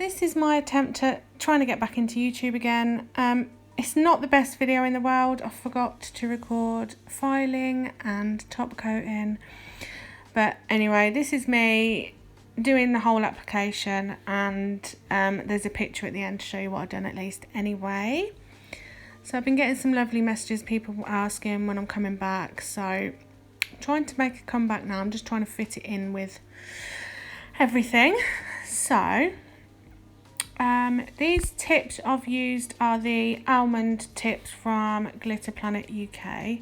this is my attempt at trying to get back into YouTube again. It's not the best video in the world. I forgot to record filing and top coating. But anyway, this is me doing the whole application, and there's a picture at the end to show you what I've done at least anyway. So I've been getting some lovely messages, people asking when I'm coming back. So I'm trying to make a comeback now. I'm just trying to fit it in with everything. So these tips I've used are the almond tips from Glitter Planet UK.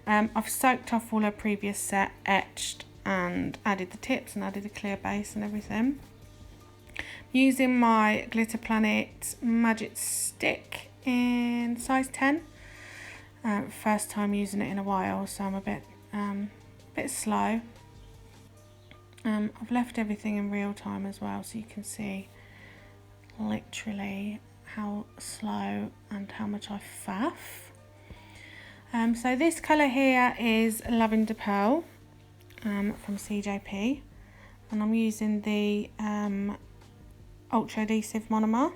I've soaked off all her previous set, etched and added the tips and added a clear base and everything. Using my Glitter Planet Magic Stick in size 10. First time using it in a while, so I'm a bit slow. I've left everything in real time as well, so you can see literally how slow and how much I faff. So this colour here is Lavender Pearl from CJP, and I'm using the Ultra Adhesive Monomer.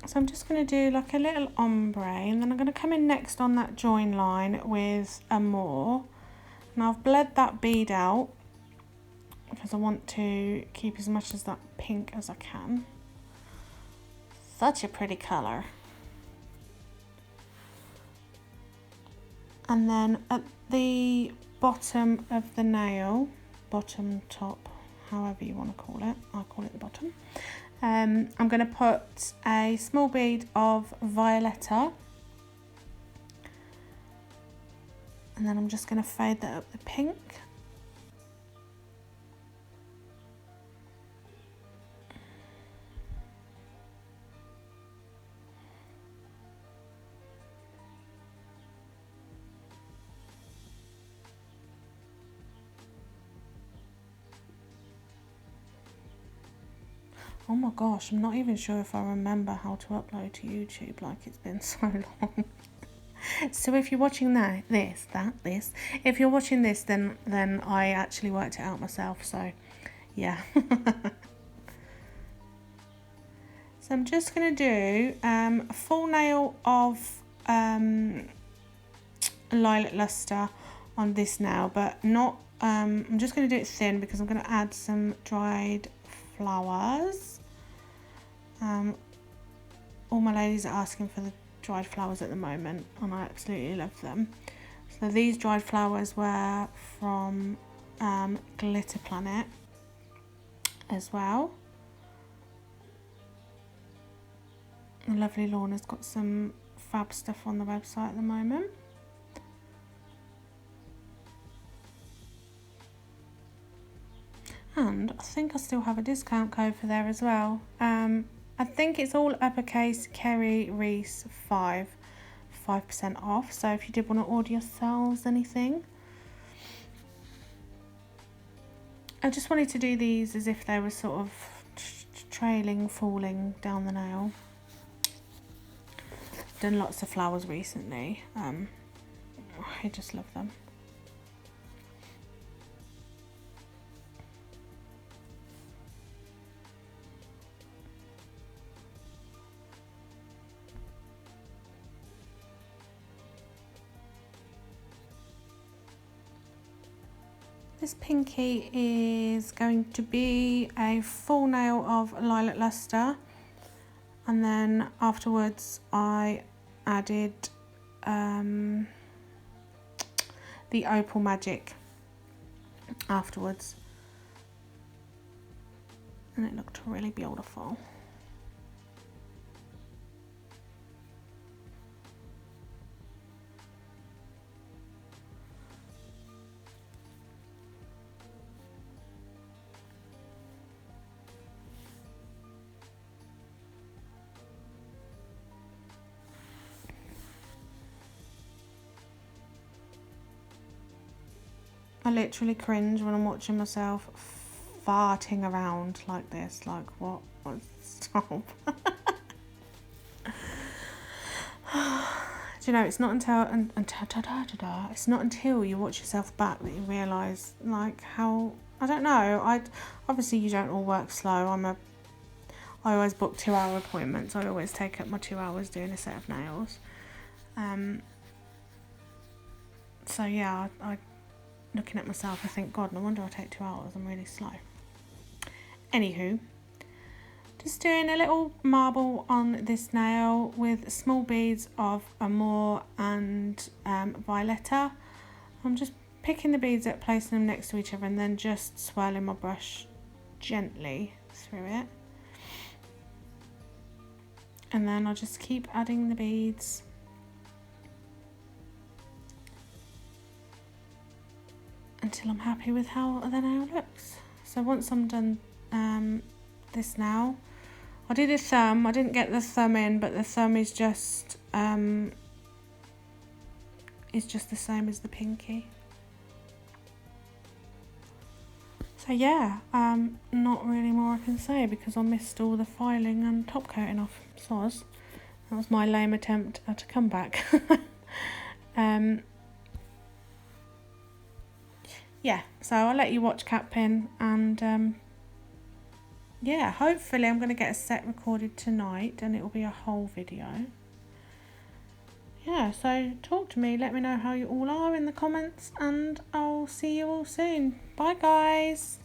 So I'm just going to do like a little ombre, and then I'm going to come in next on that join line with Amor. Now I've bled that bead out because I want to keep as much of that pink as I can. Such a pretty colour. And then at the bottom of the nail, bottom, top, however you want to call it, I call it the bottom, I'm going to put a small bead of Violetta, and then I'm just going to fade that up the pink. Oh my gosh, I'm not even sure if I remember how to upload to YouTube, like it's been so long. So if you're watching if you're watching this, then I actually worked it out myself, so yeah. So I'm just going to do a full nail of Lilac Luster on this nail, but not, I'm just going to do it thin because I'm going to add some dried flowers. All my ladies are asking for the dried flowers at the moment, and I absolutely love them. So these dried flowers were from Glitter Planet as well. The lovely Lorna's got some fab stuff on the website at the moment. And I think I still have a discount code for there as well. I think it's all uppercase Kerry Reese 5% off. So if you did want to order yourselves anything. I just wanted to do these as if they were sort of trailing, falling down the nail. Done lots of flowers recently. I just love them. This pinky is going to be a full nail of Lilac Luster, and then afterwards I added the Opal Magic afterwards, and it looked really beautiful. I literally cringe when I'm watching myself farting around like this. Like, what? Stop. Do you know, it's not until you watch yourself back that you realise like how I don't know. Obviously you don't all work slow. I always book 2-hour appointments. I always take up my 2 hours doing a set of nails. So yeah, I looking at myself, I think, God, no wonder I take 2 hours. I'm really slow. Anywho, just doing a little marble on this nail with small beads of Amor and Violetta. I'm just picking the beads up, placing them next to each other, and then just swirling my brush gently through it. And then I'll just keep adding the beads. Until I'm happy with how the nail looks. So once I'm done this now, I did a thumb. I didn't get the thumb in, but the thumb is just the same as the pinky. So yeah, not really more I can say because I missed all the filing and top coating off. Soz. That was my lame attempt at a comeback. Yeah, so I'll let you watch Cat Pin, and yeah, hopefully I'm going to get a set recorded tonight and it will be a whole video. Yeah, so talk to me, let me know how you all are in the comments, and I'll see you all soon. Bye guys.